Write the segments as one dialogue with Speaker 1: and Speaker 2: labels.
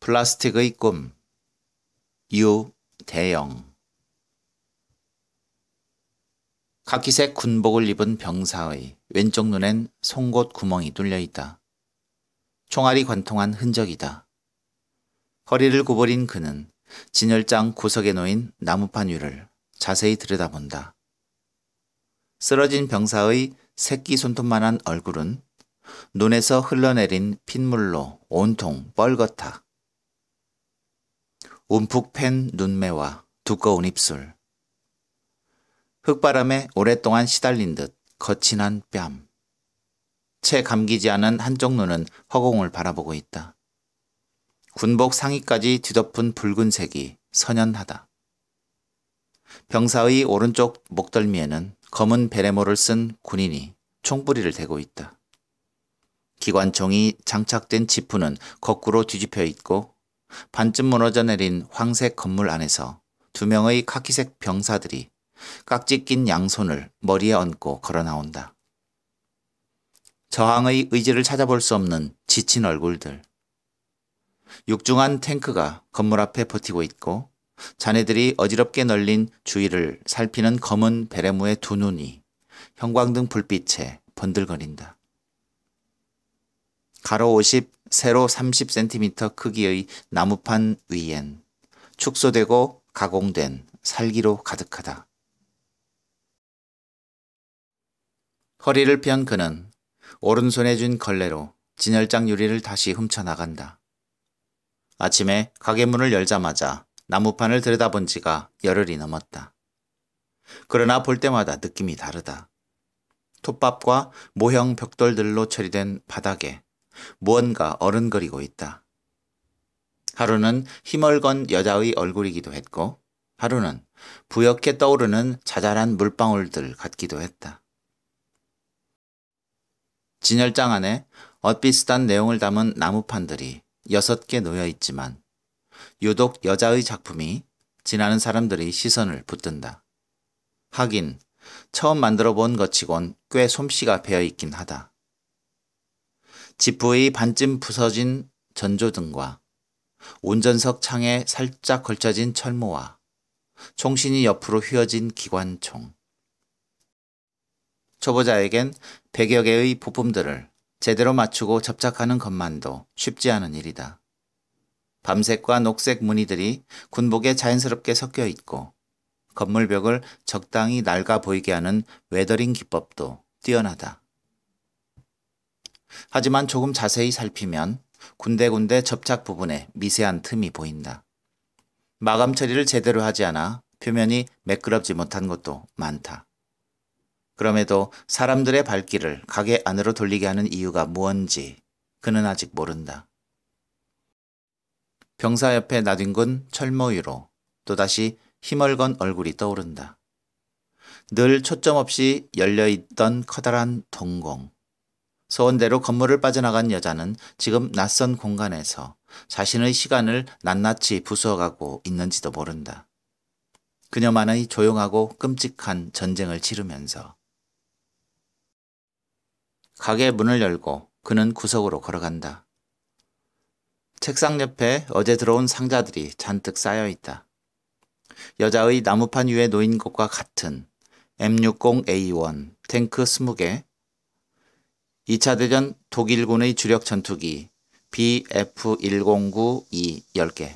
Speaker 1: 플라스틱의 꿈 유대영. 카키색 군복을 입은 병사의 왼쪽 눈엔 송곳 구멍이 뚫려 있다. 총알이 관통한 흔적이다. 허리를 구부린 그는 진열장 구석에 놓인 나무판 위를 자세히 들여다본다. 쓰러진 병사의 새끼 손톱만한 얼굴은 눈에서 흘러내린 핏물로 온통 뻘겋다. 움푹 팬 눈매와 두꺼운 입술. 흙바람에 오랫동안 시달린 듯 거친한 뺨. 채 감기지 않은 한쪽 눈은 허공을 바라보고 있다. 군복 상의까지 뒤덮은 붉은색이 선연하다. 병사의 오른쪽 목덜미에는 검은 베레모를 쓴 군인이 총부리를 대고 있다. 기관총이 장착된 지푸는 거꾸로 뒤집혀 있고 반쯤 무너져 내린 황색 건물 안에서 두 명의 카키색 병사들이 깍지 낀 양손을 머리에 얹고 걸어 나온다. 저항의 의지를 찾아볼 수 없는 지친 얼굴들. 육중한 탱크가 건물 앞에 버티고 있고 자네들이 어지럽게 널린 주위를 살피는 검은 베레모의 두 눈이 형광등 불빛에 번들거린다. 가로 50, 세로 30cm 크기의 나무판 위엔 축소되고 가공된 살기로 가득하다. 허리를 편 그는 오른손에 쥔 걸레로 진열장 유리를 다시 훔쳐나간다. 아침에 가게 문을 열자마자 나무판을 들여다본 지가 열흘이 넘었다. 그러나 볼 때마다 느낌이 다르다. 톱밥과 모형 벽돌들로 처리된 바닥에 무언가 어른거리고 있다. 하루는 힘얼건 여자의 얼굴이기도 했고 하루는 부옇게 떠오르는 자잘한 물방울들 같기도 했다. 진열장 안에 엇비슷한 내용을 담은 나무판들이 6개 놓여 있지만 유독 여자의 작품이 지나는 사람들의 시선을 붙든다. 하긴 처음 만들어 본 것치곤 꽤 솜씨가 배어 있긴 하다. 지프의 반쯤 부서진 전조등과 운전석 창에 살짝 걸쳐진 철모와 총신이 옆으로 휘어진 기관총. 초보자에겐 100여 개의 부품들을 제대로 맞추고 접착하는 것만도 쉽지 않은 일이다. 밤색과 녹색 무늬들이 군복에 자연스럽게 섞여 있고 건물벽을 적당히 낡아 보이게 하는 웨더링 기법도 뛰어나다. 하지만 조금 자세히 살피면 군데군데 접착 부분에 미세한 틈이 보인다. 마감 처리를 제대로 하지 않아 표면이 매끄럽지 못한 것도 많다. 그럼에도 사람들의 발길을 가게 안으로 돌리게 하는 이유가 무언지 그는 아직 모른다. 병사 옆에 나뒹군 철모 위로 또다시 힘얼건 얼굴이 떠오른다. 늘 초점 없이 열려있던 커다란 동공. 소원대로 건물을 빠져나간 여자는 지금 낯선 공간에서 자신의 시간을 낱낱이 부수어가고 있는지도 모른다. 그녀만의 조용하고 끔찍한 전쟁을 치르면서. 가게 문을 열고 그는 구석으로 걸어간다. 책상 옆에 어제 들어온 상자들이 잔뜩 쌓여 있다. 여자의 나무판 위에 놓인 것과 같은 M60A1 탱크 20개, 2차 대전 독일군의 주력 전투기 BF-109E 10개,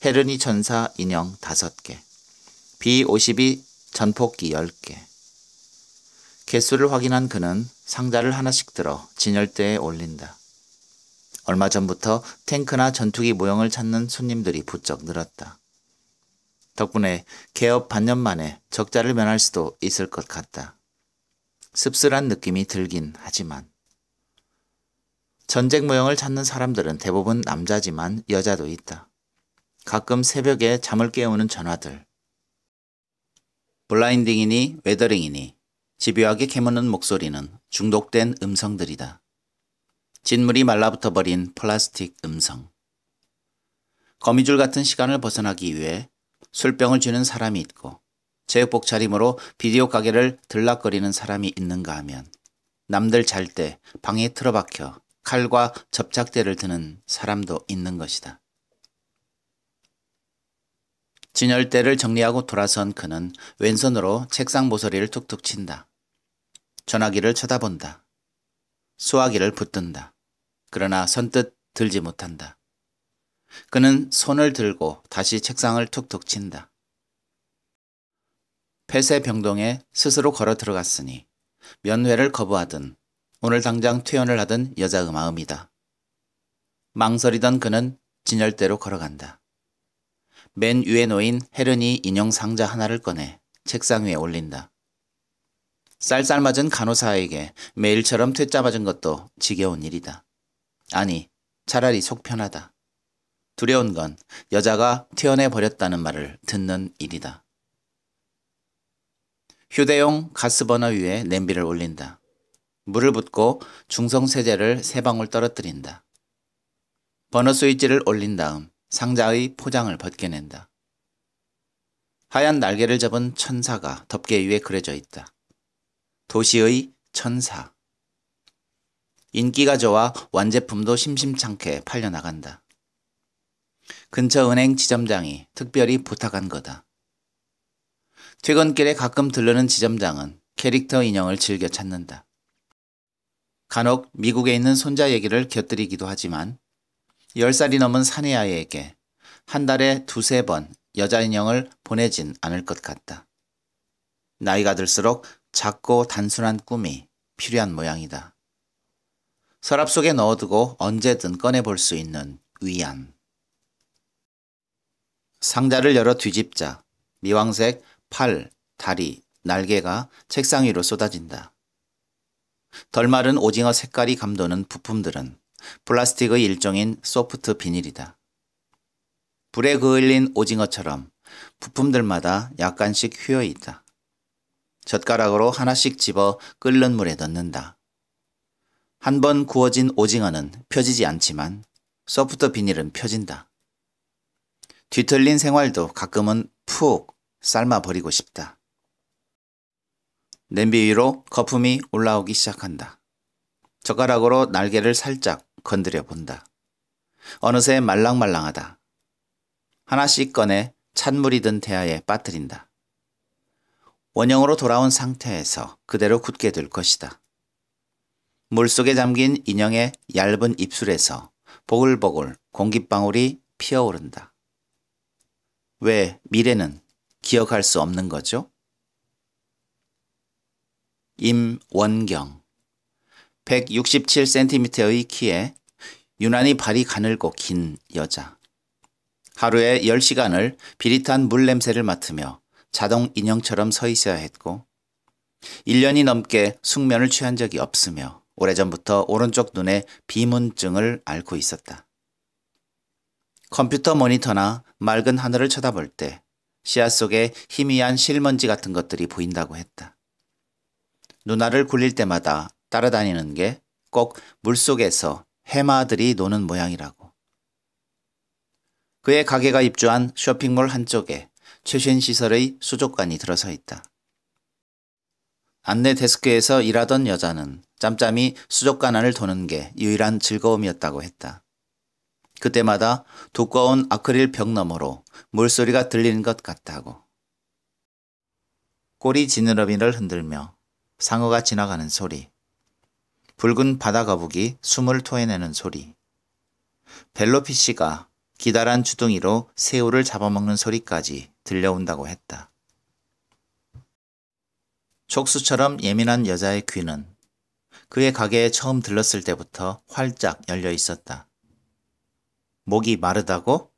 Speaker 1: 헤르니 전사 인형 5개, B-52 전폭기 10개. 개수를 확인한 그는 상자를 하나씩 들어 진열대에 올린다. 얼마 전부터 탱크나 전투기 모형을 찾는 손님들이 부쩍 늘었다. 덕분에 개업 반년 만에 적자를 면할 수도 있을 것 같다. 씁쓸한 느낌이 들긴 하지만. 전쟁 모형을 찾는 사람들은 대부분 남자지만 여자도 있다. 가끔 새벽에 잠을 깨우는 전화들. 블라인딩이니 웨더링이니 집요하게 캐묻는 목소리는 중독된 음성들이다. 진물이 말라붙어 버린 플라스틱 음성. 거미줄 같은 시간을 벗어나기 위해 술병을 쥐는 사람이 있고 제육복 차림으로 비디오 가게를 들락거리는 사람이 있는가 하면 남들 잘 때 방에 틀어박혀 칼과 접착대를 드는 사람도 있는 것이다. 진열대를 정리하고 돌아선 그는 왼손으로 책상 모서리를 툭툭 친다. 전화기를 쳐다본다. 수화기를 붙든다. 그러나 선뜻 들지 못한다. 그는 손을 들고 다시 책상을 툭툭 친다. 폐쇄병동에 스스로 걸어 들어갔으니 면회를 거부하든 오늘 당장 퇴원을 하든 여자의 마음이다. 망설이던 그는 진열대로 걸어간다. 맨 위에 놓인 혜른이 인형 상자 하나를 꺼내 책상 위에 올린다. 쌀쌀맞은 간호사에게 매일처럼 퇴짜 맞은 것도 지겨운 일이다. 아니, 차라리 속 편하다. 두려운 건 여자가 퇴원해버렸다는 말을 듣는 일이다. 휴대용 가스버너 위에 냄비를 올린다. 물을 붓고 중성세제를 3방울 떨어뜨린다. 버너 스위치를 올린 다음 상자의 포장을 벗겨낸다. 하얀 날개를 접은 천사가 덮개 위에 그려져 있다. 도시의 천사. 인기가 좋아 완제품도 심심찮게 팔려나간다. 근처 은행 지점장이 특별히 부탁한 거다. 퇴근길에 가끔 들르는 지점장은 캐릭터 인형을 즐겨 찾는다. 간혹 미국에 있는 손자 얘기를 곁들이기도 하지만 10살이 넘은 사내아이에게 한 달에 2-3번 여자 인형을 보내진 않을 것 같다. 나이가 들수록 작고 단순한 꿈이 필요한 모양이다. 서랍 속에 넣어두고 언제든 꺼내볼 수 있는 위안. 상자를 열어 뒤집자 미왕색 팔, 다리, 날개가 책상 위로 쏟아진다. 덜 마른 오징어 색깔이 감도는 부품들은 플라스틱의 일종인 소프트 비닐이다. 불에 그을린 오징어처럼 부품들마다 약간씩 휘어 있다. 젓가락으로 하나씩 집어 끓는 물에 넣는다. 한 번 구워진 오징어는 펴지지 않지만 소프트 비닐은 펴진다. 뒤틀린 생활도 가끔은 푹 삶아버리고 싶다. 냄비 위로 거품이 올라오기 시작한다. 젓가락으로 날개를 살짝 건드려 본다. 어느새 말랑말랑하다. 하나씩 꺼내 찬물이 든 대야에 빠뜨린다. 원형으로 돌아온 상태에서 그대로 굳게 될 것이다. 물속에 잠긴 인형의 얇은 입술에서 보글보글 공기방울이 피어오른다. 왜 미래는 기억할 수 없는 거죠? 임원경. 167cm의 키에 유난히 발이 가늘고 긴 여자. 하루에 10시간을 비릿한 물 냄새를 맡으며 자동 인형처럼 서 있어야 했고 1년이 넘게 숙면을 취한 적이 없으며 오래전부터 오른쪽 눈에 비문증을 앓고 있었다. 컴퓨터 모니터나 맑은 하늘을 쳐다볼 때 시야 속에 희미한 실먼지 같은 것들이 보인다고 했다. 누나를 굴릴 때마다 따라다니는 게 꼭 물속에서 해마들이 노는 모양이라고. 그의 가게가 입주한 쇼핑몰 한쪽에 최신 시설의 수족관이 들어서 있다. 안내 데스크에서 일하던 여자는 짬짬이 수족관 안을 도는 게 유일한 즐거움이었다고 했다. 그때마다 두꺼운 아크릴 벽 너머로 물소리가 들리는 것 같다고. 꼬리 지느러미를 흔들며 상어가 지나가는 소리, 붉은 바다거북이 숨을 토해내는 소리, 벨로피쉬가 기다란 주둥이로 새우를 잡아먹는 소리까지 들려온다고 했다. 촉수처럼 예민한 여자의 귀는 그의 가게에 처음 들렀을 때부터 활짝 열려 있었다. 목이 마르다고?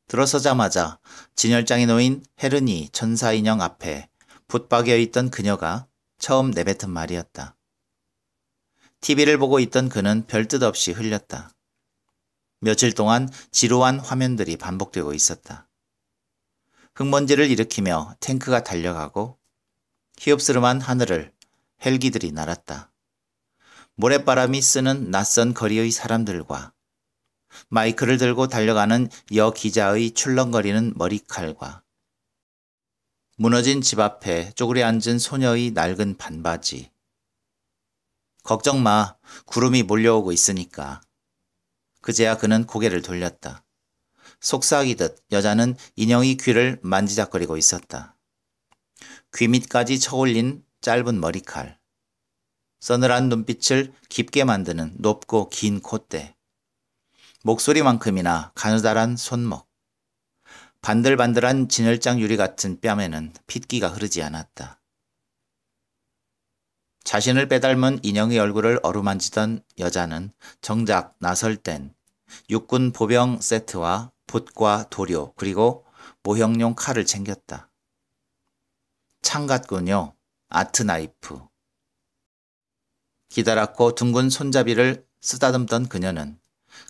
Speaker 1: 들어서자마자 진열장에 놓인 혜른이 천사 인형 앞에 붙박여 있던 그녀가 처음 내뱉은 말이었다. TV를 보고 있던 그는 별뜻 없이 흘렸다. 며칠 동안 지루한 화면들이 반복되고 있었다. 흙먼지를 일으키며 탱크가 달려가고 희흡스름한 하늘을 헬기들이 날았다. 모래바람이 쓰는 낯선 거리의 사람들과 마이크를 들고 달려가는 여기자의 출렁거리는 머리칼과 무너진 집 앞에 쪼그려 앉은 소녀의 낡은 반바지. 걱정 마. 구름이 몰려오고 있으니까. 그제야 그는 고개를 돌렸다. 속삭이듯 여자는 인형의 귀를 만지작거리고 있었다. 귀 밑까지 쳐올린 짧은 머리칼. 서늘한 눈빛을 깊게 만드는 높고 긴 콧대. 목소리만큼이나 가느다란 손목. 반들반들한 진열장 유리 같은 뺨에는 핏기가 흐르지 않았다. 자신을 빼닮은 인형의 얼굴을 어루만지던 여자는 정작 나설 땐 육군 보병 세트와 붓과 도료 그리고 모형용 칼을 챙겼다. 창 같군요. 아트 나이프. 기다랗고 둥근 손잡이를 쓰다듬던 그녀는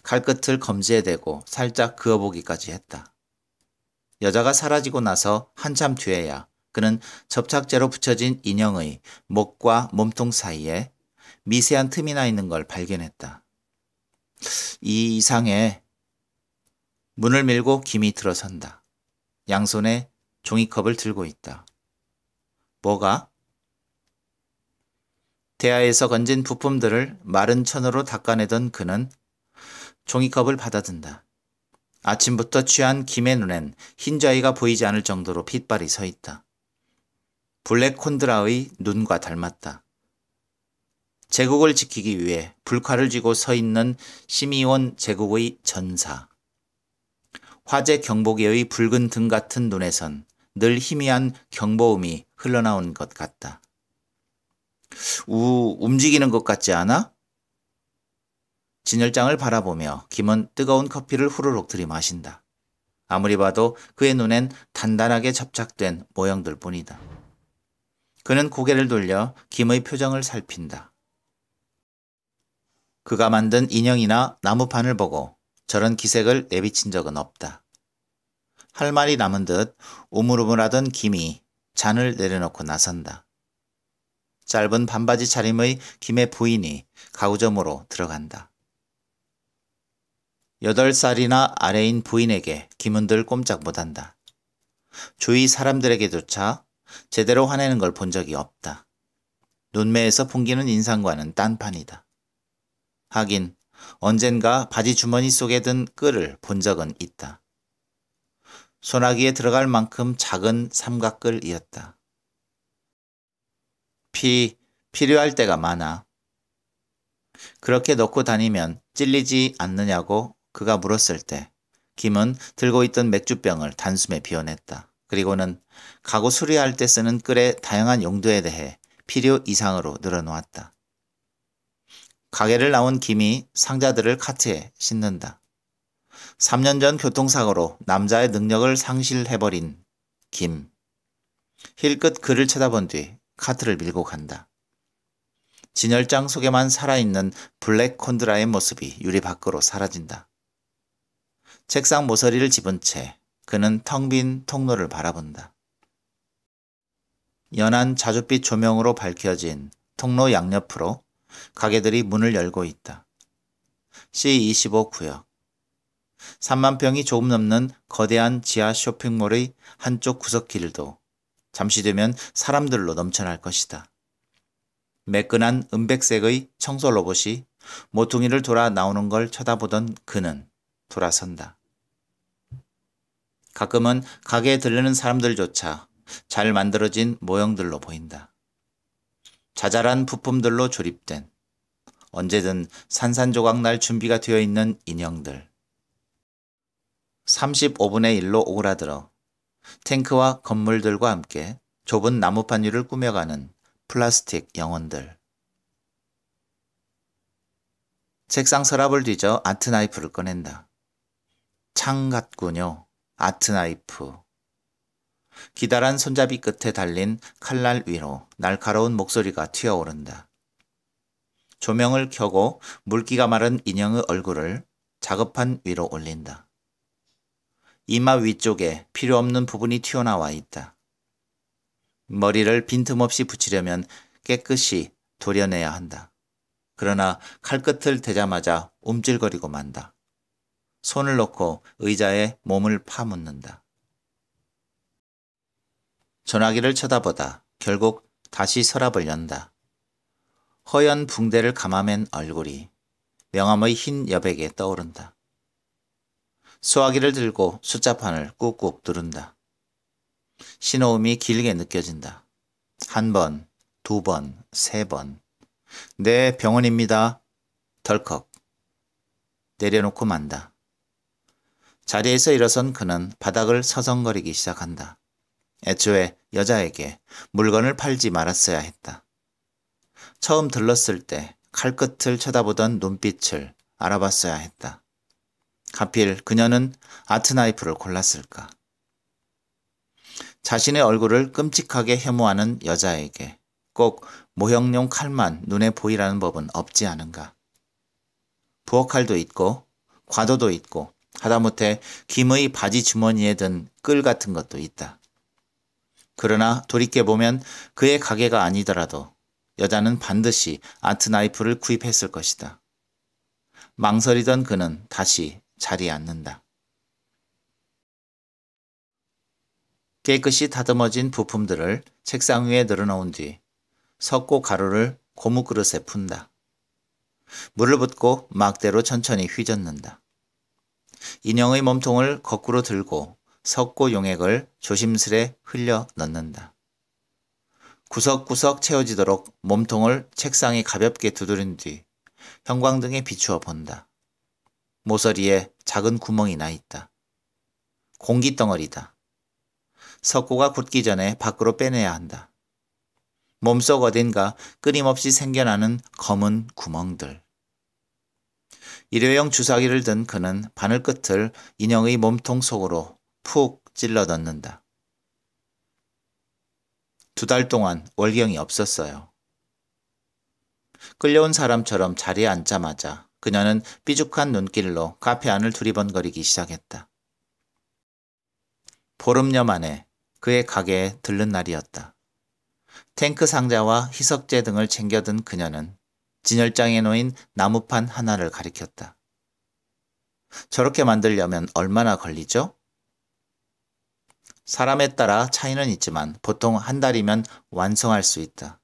Speaker 1: 칼끝을 검지에 대고 살짝 그어보기까지 했다. 여자가 사라지고 나서 한참 뒤에야 그는 접착제로 붙여진 인형의 목과 몸통 사이에 미세한 틈이 나 있는 걸 발견했다. 이상해. 문을 밀고 김이 들어선다. 양손에 종이컵을 들고 있다. 뭐가? 대야에서 건진 부품들을 마른 천으로 닦아내던 그는 종이컵을 받아든다. 아침부터 취한 김의 눈엔 흰자위가 보이지 않을 정도로 핏발이 서 있다. 블랙 콘드라의 눈과 닮았다. 제국을 지키기 위해 불칼을 쥐고 서 있는 시미온 제국의 전사. 화재 경보기의 붉은 등 같은 눈에선 늘 희미한 경보음이 흘러나온 것 같다. 움직이는 것 같지 않아? 진열장을 바라보며 김은 뜨거운 커피를 후루룩 들이마신다. 아무리 봐도 그의 눈엔 단단하게 접착된 모형들 뿐이다. 그는 고개를 돌려 김의 표정을 살핀다. 그가 만든 인형이나 나무판을 보고 저런 기색을 내비친 적은 없다. 할 말이 남은 듯 우물우물하던 김이 잔을 내려놓고 나선다. 짧은 반바지 차림의 김의 부인이 가구점으로 들어간다. 8살이나 아래인 부인에게 김은 늘 꼼짝 못한다. 주위 사람들에게조차 제대로 화내는 걸 본 적이 없다. 눈매에서 풍기는 인상과는 딴판이다. 하긴 언젠가 바지 주머니 속에 든 끌을 본 적은 있다. 소나기에 들어갈 만큼 작은 삼각끌이었다. 필요할 때가 많아. 그렇게 넣고 다니면 찔리지 않느냐고 그가 물었을 때 김은 들고 있던 맥주병을 단숨에 비워냈다. 그리고는 가구 수리할 때 쓰는 끌의 다양한 용도에 대해 필요 이상으로 늘어놓았다. 가게를 나온 김이 상자들을 카트에 싣는다. 3년 전 교통사고로 남자의 능력을 상실해버린 김. 힐끗 그를 쳐다본 뒤 카트를 밀고 간다. 진열장 속에만 살아있는 블랙 콘드라의 모습이 유리 밖으로 사라진다. 책상 모서리를 집은 채 그는 텅 빈 통로를 바라본다. 연한 자줏빛 조명으로 밝혀진 통로 양옆으로 가게들이 문을 열고 있다. C25 구역. 3만 평이 조금 넘는 거대한 지하 쇼핑몰의 한쪽 구석길도 잠시 되면 사람들로 넘쳐날 것이다. 매끈한 은백색의 청소 로봇이 모퉁이를 돌아 나오는 걸 쳐다보던 그는 돌아선다. 가끔은 가게에 들르는 사람들조차 잘 만들어진 모형들로 보인다. 자잘한 부품들로 조립된 언제든 산산조각 날 준비가 되어 있는 인형들. 35분의 1로 오그라들어 탱크와 건물들과 함께 좁은 나무판 위를 꾸며가는 플라스틱 영혼들. 책상 서랍을 뒤져 아트 나이프를 꺼낸다. 창 같군요. 아트 나이프. 기다란 손잡이 끝에 달린 칼날 위로 날카로운 목소리가 튀어오른다. 조명을 켜고 물기가 마른 인형의 얼굴을 작업판 위로 올린다. 이마 위쪽에 필요 없는 부분이 튀어나와 있다. 머리를 빈틈없이 붙이려면 깨끗이 도려내야 한다. 그러나 칼끝을 대자마자 움찔거리고 만다. 손을 놓고 의자에 몸을 파묻는다. 전화기를 쳐다보다 결국 다시 서랍을 연다. 허연 붕대를 감아맨 얼굴이 명암의 흰 여백에 떠오른다. 수화기를 들고 숫자판을 꾹꾹 누른다. 신호음이 길게 느껴진다. 1번, 2번, 3번. 네, 병원입니다. 덜컥. 내려놓고 만다. 자리에서 일어선 그는 바닥을 서성거리기 시작한다. 애초에 여자에게 물건을 팔지 말았어야 했다. 처음 들렀을 때 칼끝을 쳐다보던 눈빛을 알아봤어야 했다. 하필 그녀는 아트나이프를 골랐을까? 자신의 얼굴을 끔찍하게 혐오하는 여자에게 꼭 모형용 칼만 눈에 보이라는 법은 없지 않은가? 부엌칼도 있고 과도도 있고 하다못해 김의 바지 주머니에 든 끌 같은 것도 있다. 그러나 돌이켜보면 그의 가게가 아니더라도 여자는 반드시 아트나이프를 구입했을 것이다. 망설이던 그는 다시 자리에 앉는다. 깨끗이 다듬어진 부품들을 책상 위에 늘어놓은 뒤 석고 가루를 고무 그릇에 푼다. 물을 붓고 막대로 천천히 휘젓는다. 인형의 몸통을 거꾸로 들고 석고 용액을 조심스레 흘려 넣는다. 구석구석 채워지도록 몸통을 책상에 가볍게 두드린 뒤 형광등에 비추어 본다. 모서리에 작은 구멍이 나 있다. 공기덩어리다. 석고가 굳기 전에 밖으로 빼내야 한다. 몸속 어딘가 끊임없이 생겨나는 검은 구멍들. 일회용 주사기를 든 그는 바늘 끝을 인형의 몸통 속으로 푹 찔러 넣는다. 2달 동안 월경이 없었어요. 끌려온 사람처럼 자리에 앉자마자 그녀는 삐죽한 눈길로 카페 안을 두리번거리기 시작했다. 보름여 만에 그의 가게에 들른 날이었다. 탱크 상자와 희석제 등을 챙겨든 그녀는 진열장에 놓인 나무판 하나를 가리켰다. 저렇게 만들려면 얼마나 걸리죠? 사람에 따라 차이는 있지만 보통 1달이면 완성할 수 있다.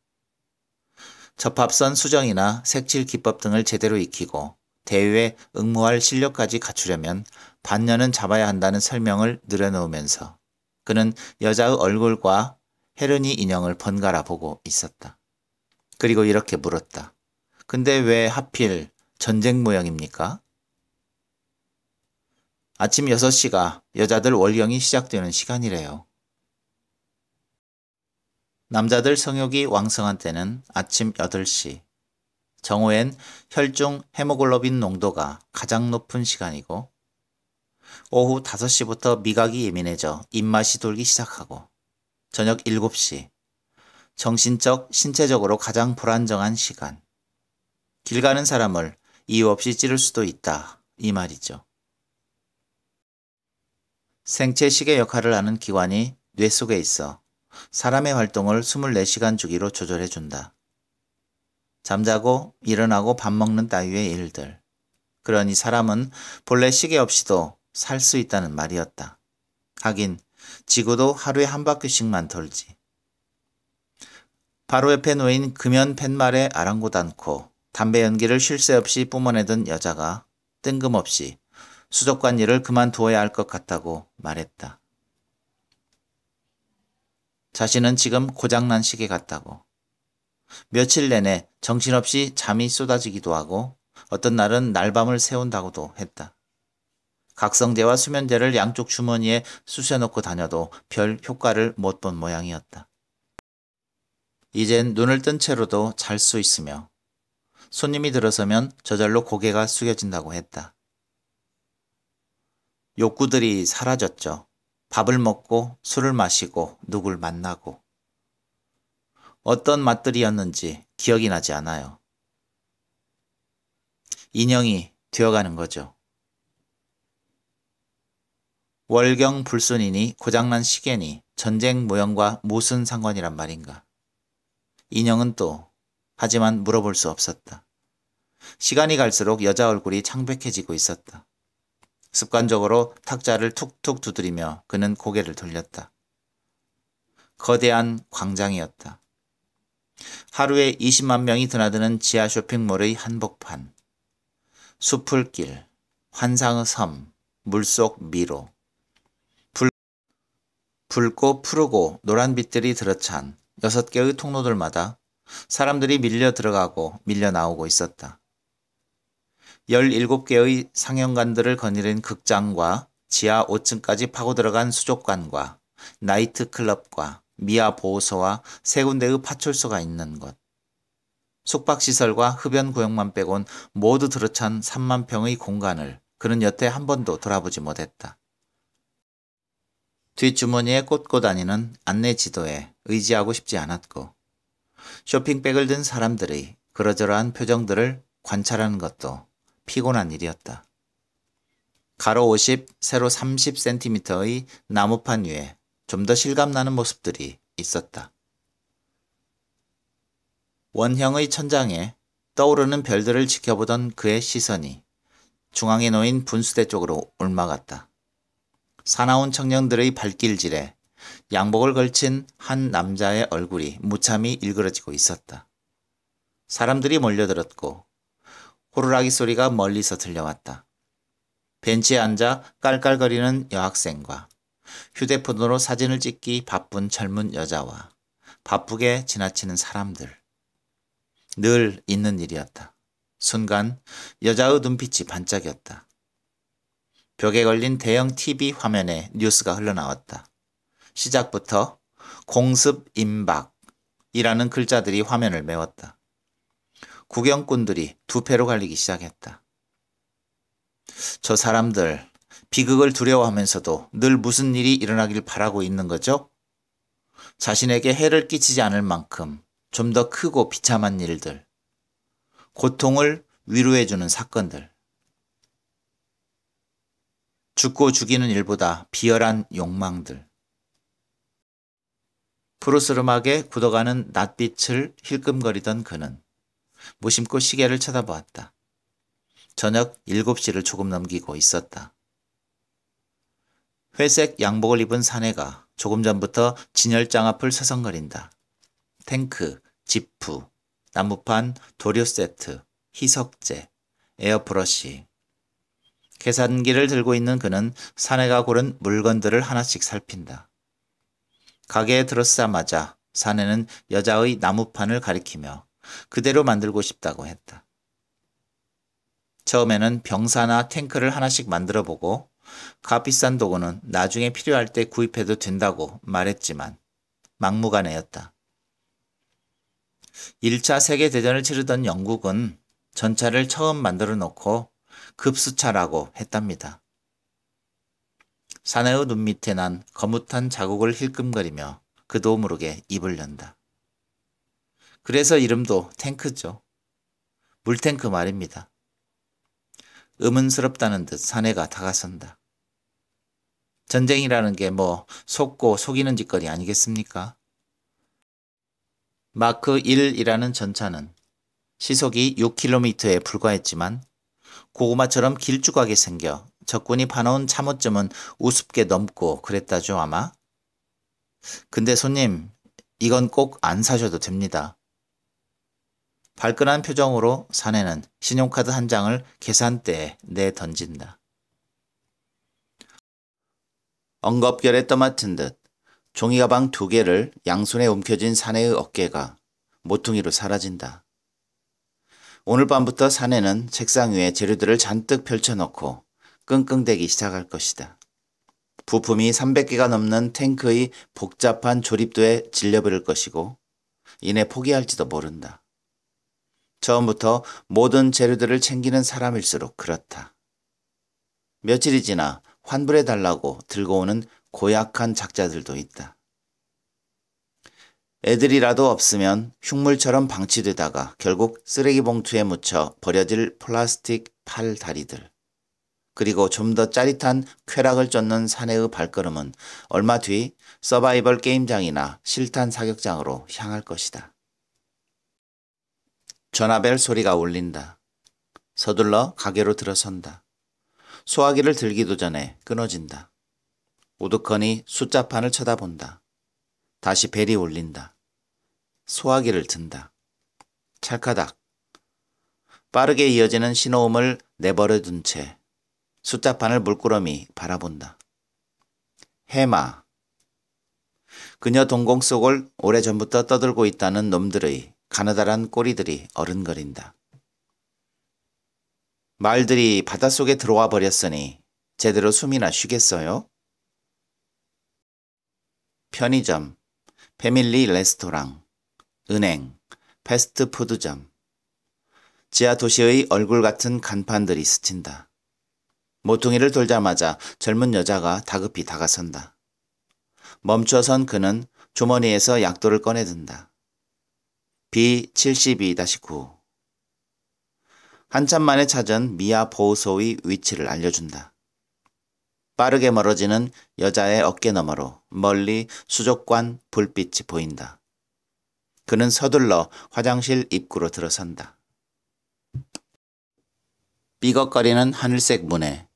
Speaker 1: 접합선 수정이나 색칠 기법 등을 제대로 익히고 대회에 응모할 실력까지 갖추려면 반년은 잡아야 한다는 설명을 늘어놓으면서 그는 여자의 얼굴과 헤르니 인형을 번갈아 보고 있었다. 그리고 이렇게 물었다. 근데 왜 하필 전쟁 모형입니까? 아침 6시가 여자들 월경이 시작되는 시간이래요. 남자들 성욕이 왕성한 때는 아침 8시. 정오엔 혈중 헤모글로빈 농도가 가장 높은 시간이고 오후 5시부터 미각이 예민해져 입맛이 돌기 시작하고 저녁 7시. 정신적, 신체적으로 가장 불안정한 시간. 길 가는 사람을 이유 없이 찌를 수도 있다. 이 말이죠. 생체시계 역할을 하는 기관이 뇌 속에 있어 사람의 활동을 24시간 주기로 조절해준다. 잠자고 일어나고 밥 먹는 따위의 일들. 그러니 사람은 본래 시계 없이도 살 수 있다는 말이었다. 하긴 지구도 하루에 한 바퀴씩만 돌지. 바로 옆에 놓인 금연 팻말에 아랑곳 않고 담배 연기를 쉴 새 없이 뿜어내던 여자가 뜬금없이 수족관 일을 그만두어야 할 것 같다고 말했다. 자신은 지금 고장난 시계 같다고. 며칠 내내 정신없이 잠이 쏟아지기도 하고 어떤 날은 날밤을 새운다고도 했다. 각성제와 수면제를 양쪽 주머니에 쑤셔놓고 다녀도 별 효과를 못 본 모양이었다. 이젠 눈을 뜬 채로도 잘 수 있으며 손님이 들어서면 저절로 고개가 숙여진다고 했다. 욕구들이 사라졌죠. 밥을 먹고 술을 마시고 누굴 만나고. 어떤 맛들이었는지 기억이 나지 않아요. 인형이 되어가는 거죠. 월경 불순이니 고장난 시계니 전쟁 모형과 무슨 상관이란 말인가. 인형은 또 하지만 물어볼 수 없었다. 시간이 갈수록 여자 얼굴이 창백해지고 있었다. 습관적으로 탁자를 툭툭 두드리며 그는 고개를 돌렸다. 거대한 광장이었다. 하루에 20만 명이 드나드는 지하 쇼핑몰의 한복판, 숲풀길, 환상의 섬, 물속 미로, 붉고 푸르고 노란 빛들이 들어찬 6개의 통로들마다 사람들이 밀려 들어가고 밀려 나오고 있었다. 17개의 상영관들을 거느린 극장과 지하 5층까지 파고 들어간 수족관과 나이트클럽과 미아 보호소와 3군데의 파출소가 있는 곳. 숙박시설과 흡연구역만 빼곤 모두 들어찬 3만 평의 공간을 그는 여태 한 번도 돌아보지 못했다. 뒷주머니에 꽂고 다니는 안내 지도에 의지하고 싶지 않았고 쇼핑백을 든 사람들의 그러저러한 표정들을 관찰하는 것도 피곤한 일이었다. 가로 50, 세로 30cm의 나무판 위에 좀 더 실감나는 모습들이 있었다. 원형의 천장에 떠오르는 별들을 지켜보던 그의 시선이 중앙에 놓인 분수대 쪽으로 옮아갔다. 사나운 청년들의 발길질에 양복을 걸친 한 남자의 얼굴이 무참히 일그러지고 있었다. 사람들이 몰려들었고 호루라기 소리가 멀리서 들려왔다. 벤치에 앉아 깔깔거리는 여학생과 휴대폰으로 사진을 찍기 바쁜 젊은 여자와 바쁘게 지나치는 사람들. 늘 있는 일이었다. 순간 여자의 눈빛이 반짝였다. 벽에 걸린 대형 TV 화면에 뉴스가 흘러나왔다. 시작부터 공습 임박이라는 글자들이 화면을 메웠다. 구경꾼들이 두 패로 갈리기 시작했다. 저 사람들 비극을 두려워하면서도 늘 무슨 일이 일어나길 바라고 있는 거죠? 자신에게 해를 끼치지 않을 만큼 좀 더 크고 비참한 일들, 고통을 위로해주는 사건들, 죽고 죽이는 일보다 비열한 욕망들. 푸르스름하게 굳어가는 낯빛을 힐끔거리던 그는 무심코 시계를 쳐다보았다. 저녁 7시를 조금 넘기고 있었다. 회색 양복을 입은 사내가 조금 전부터 진열장 앞을 서성거린다. 탱크, 지프, 나무판, 도료 세트, 희석제, 에어브러시. 계산기를 들고 있는 그는 사내가 고른 물건들을 하나씩 살핀다. 가게에 들어서자마자 사내는 여자의 나무판을 가리키며 그대로 만들고 싶다고 했다. 처음에는 병사나 탱크를 하나씩 만들어보고 값비싼 도구는 나중에 필요할 때 구입해도 된다고 말했지만 막무가내였다. 1차 세계대전을 치르던 영국은 전차를 처음 만들어 놓고 급수차라고 했답니다. 사내의 눈 밑에 난 거뭇한 자국을 힐끔거리며 그도 모르게 입을 연다. 그래서 이름도 탱크죠. 물탱크 말입니다. 의문스럽다는 듯 사내가 다가선다. 전쟁이라는 게 뭐 속고 속이는 짓거리 아니겠습니까? 마크 1이라는 전차는 시속이 6km에 불과했지만 고구마처럼 길쭉하게 생겨 적군이 파놓은 참호점은 우습게 넘고 그랬다죠 아마? 근데 손님, 이건 꼭 안 사셔도 됩니다. 발끈한 표정으로 사내는 신용카드 한 장을 계산대에 내던진다. 엉겁결에 떠맡은 듯 종이가방 2개를 양손에 움켜쥔 사내의 어깨가 모퉁이로 사라진다. 오늘 밤부터 사내는 책상 위에 재료들을 잔뜩 펼쳐놓고 끙끙대기 시작할 것이다. 부품이 300개가 넘는 탱크의 복잡한 조립도에 질려버릴 것이고 이내 포기할지도 모른다. 처음부터 모든 재료들을 챙기는 사람일수록 그렇다. 며칠이 지나 환불해달라고 들고 오는 고약한 작자들도 있다. 애들이라도 없으면 흉물처럼 방치되다가 결국 쓰레기 봉투에 묻혀 버려질 플라스틱 팔다리들. 그리고 좀 더 짜릿한 쾌락을 쫓는 사내의 발걸음은 얼마 뒤 서바이벌 게임장이나 실탄 사격장으로 향할 것이다. 전화벨 소리가 울린다. 서둘러 가게로 들어선다. 소화기를 들기도 전에 끊어진다. 우두커니 숫자판을 쳐다본다. 다시 벨이 울린다. 소화기를 든다. 찰카닥. 빠르게 이어지는 신호음을 내버려둔 채 숫자판을 물끄러미 바라본다. 해마. 그녀 동공 속을 오래전부터 떠들고 있다는 놈들의 가느다란 꼬리들이 어른거린다. 말들이 바닷속에 들어와 버렸으니 제대로 숨이나 쉬겠어요? 편의점, 패밀리 레스토랑, 은행, 패스트푸드점. 지하 도시의 얼굴 같은 간판들이 스친다. 모퉁이를 돌자마자 젊은 여자가 다급히 다가선다. 멈춰선 그는 주머니에서 약도를 꺼내든다. B72-9. 한참 만에 찾은 미아 보호소의 위치를 알려준다. 빠르게 멀어지는 여자의 어깨 너머로 멀리 수족관 불빛이 보인다. 그는 서둘러 화장실 입구로 들어선다. 삐걱거리는 하늘색 문에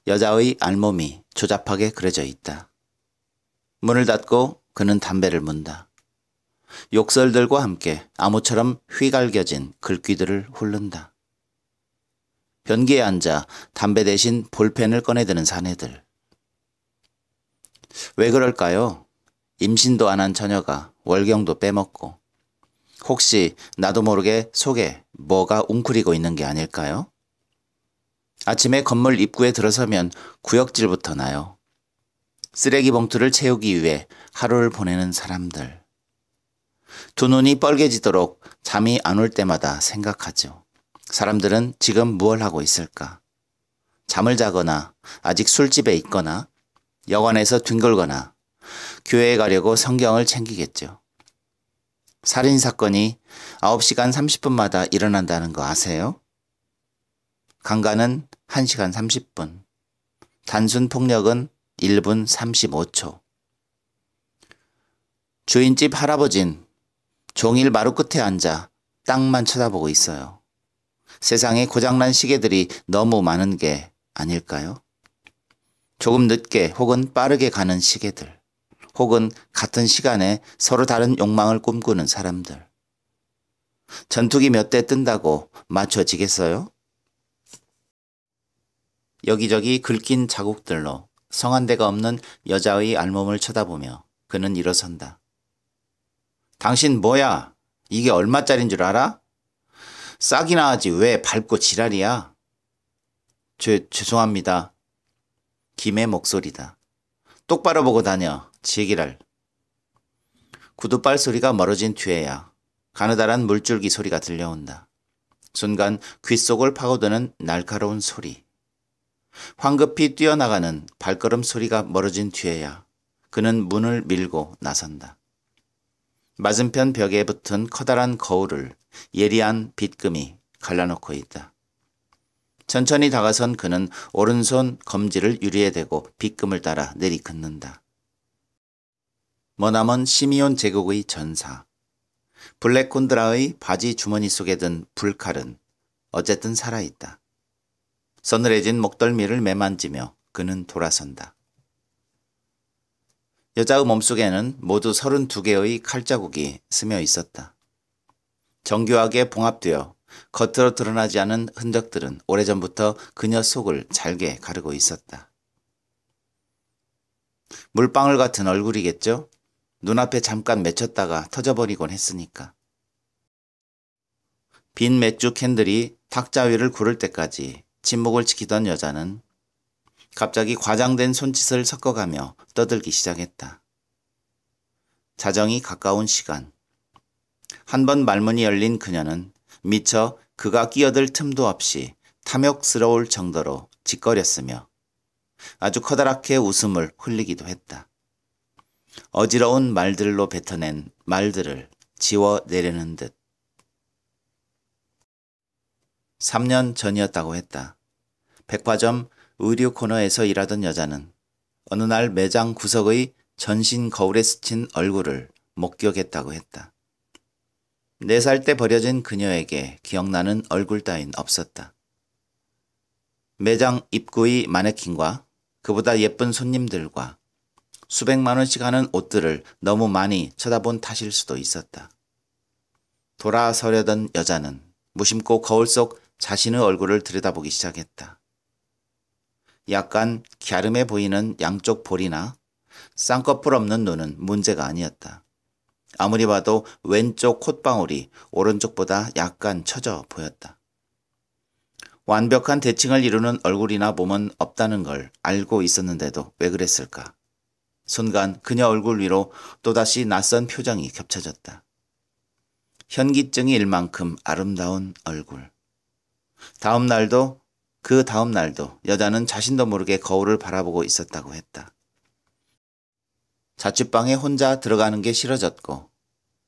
Speaker 1: 여자의 알몸이 조잡하게 그려져 있다. 문을 닫고 그는 담배를 문다. 욕설들과 함께 암호처럼 휘갈겨진 글귀들을 훑는다. 변기에 앉아 담배 대신 볼펜을 꺼내드는 사내들. 왜 그럴까요? 임신도 안 한 처녀가 월경도 빼먹고 혹시 나도 모르게 속에 뭐가 웅크리고 있는 게 아닐까요? 아침에 건물 입구에 들어서면 구역질부터 나요. 쓰레기 봉투를 채우기 위해 하루를 보내는 사람들. 두 눈이 뻘개지도록 잠이 안 올 때마다 생각하죠. 사람들은 지금 무얼 하고 있을까? 잠을 자거나 아직 술집에 있거나 여관에서 뒹굴거나 교회에 가려고 성경을 챙기겠죠. 살인사건이 9시간 30분마다 일어난다는 거 아세요? 강간은 1시간 30분. 단순 폭력은 1분 35초. 주인집 할아버진 종일 마루 끝에 앉아 땅만 쳐다보고 있어요. 세상에 고장난 시계들이 너무 많은 게 아닐까요? 조금 늦게 혹은 빠르게 가는 시계들, 혹은 같은 시간에 서로 다른 욕망을 꿈꾸는 사람들. 전투기 몇 대 뜬다고 맞춰지겠어요? 여기저기 긁힌 자국들로 성한 데가 없는 여자의 알몸을 쳐다보며 그는 일어선다. 당신 뭐야? 이게 얼마짜린 줄 알아? 싹이나 하지 왜 밟고 지랄이야? 죄송합니다. 김의 목소리다. 똑바로 보고 다녀. 지기랄. 구두발 소리가 멀어진 뒤에야 가느다란 물줄기 소리가 들려온다. 순간 귓속을 파고드는 날카로운 소리. 황급히 뛰어나가는 발걸음 소리가 멀어진 뒤에야 그는 문을 밀고 나선다. 맞은편 벽에 붙은 커다란 거울을 예리한 빗금이 갈라놓고 있다. 천천히 다가선 그는 오른손 검지를 유리에 대고 빗금을 따라 내리긋는다. 머나먼 시미온 제국의 전사. 블랙콘드라의 바지 주머니 속에 든 불칼은 어쨌든 살아있다. 서늘해진 목덜미를 매만지며 그는 돌아선다. 여자의 몸속에는 모두 32개의 칼자국이 스며 있었다. 정교하게 봉합되어 겉으로 드러나지 않은 흔적들은 오래전부터 그녀 속을 잘게 가르고 있었다. 물방울 같은 얼굴이겠죠? 눈앞에 잠깐 맺혔다가 터져버리곤 했으니까. 빈 맥주 캔들이 탁자 위를 구를 때까지 침묵을 지키던 여자는 갑자기 과장된 손짓을 섞어가며 떠들기 시작했다. 자정이 가까운 시간. 한 번 말문이 열린 그녀는 미처 그가 끼어들 틈도 없이 탐욕스러울 정도로 짓거렸으며 아주 커다랗게 웃음을 흘리기도 했다. 어지러운 말들로 뱉어낸 말들을 지워내려는 듯. 3년 전이었다고 했다. 백화점 의류 코너에서 일하던 여자는 어느 날 매장 구석의 전신 거울에 스친 얼굴을 목격했다고 했다. 4살 때 버려진 그녀에게 기억나는 얼굴 따윈 없었다. 매장 입구의 마네킹과 그보다 예쁜 손님들과 수백만 원씩 하는 옷들을 너무 많이 쳐다본 탓일 수도 있었다. 돌아서려던 여자는 무심코 거울 속 자신의 얼굴을 들여다보기 시작했다. 약간 갸름해 보이는 양쪽 볼이나 쌍꺼풀 없는 눈은 문제가 아니었다. 아무리 봐도 왼쪽 콧방울이 오른쪽보다 약간 처져 보였다. 완벽한 대칭을 이루는 얼굴이나 몸은 없다는 걸 알고 있었는데도 왜 그랬을까? 순간 그녀 얼굴 위로 또다시 낯선 표정이 겹쳐졌다. 현기증이 일 만큼 아름다운 얼굴. 그 다음 날도 여자는 자신도 모르게 거울을 바라보고 있었다고 했다. 자취방에 혼자 들어가는 게 싫어졌고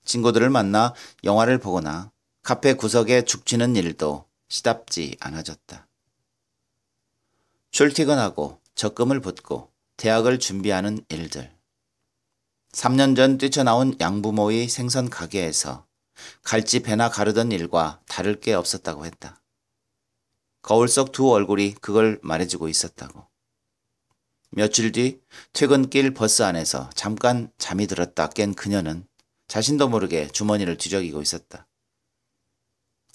Speaker 1: 친구들을 만나 영화를 보거나 카페 구석에 죽치는 일도 시답지 않아졌다. 출퇴근하고 적금을 붓고 대학을 준비하는 일들. 3년 전 뛰쳐나온 양부모의 생선 가게에서 갈치 배나 가르던 일과 다를 게 없었다고 했다. 거울 속 두 얼굴이 그걸 말해주고 있었다고. 며칠 뒤 퇴근길 버스 안에서 잠깐 잠이 들었다 깬 그녀는 자신도 모르게 주머니를 뒤적이고 있었다.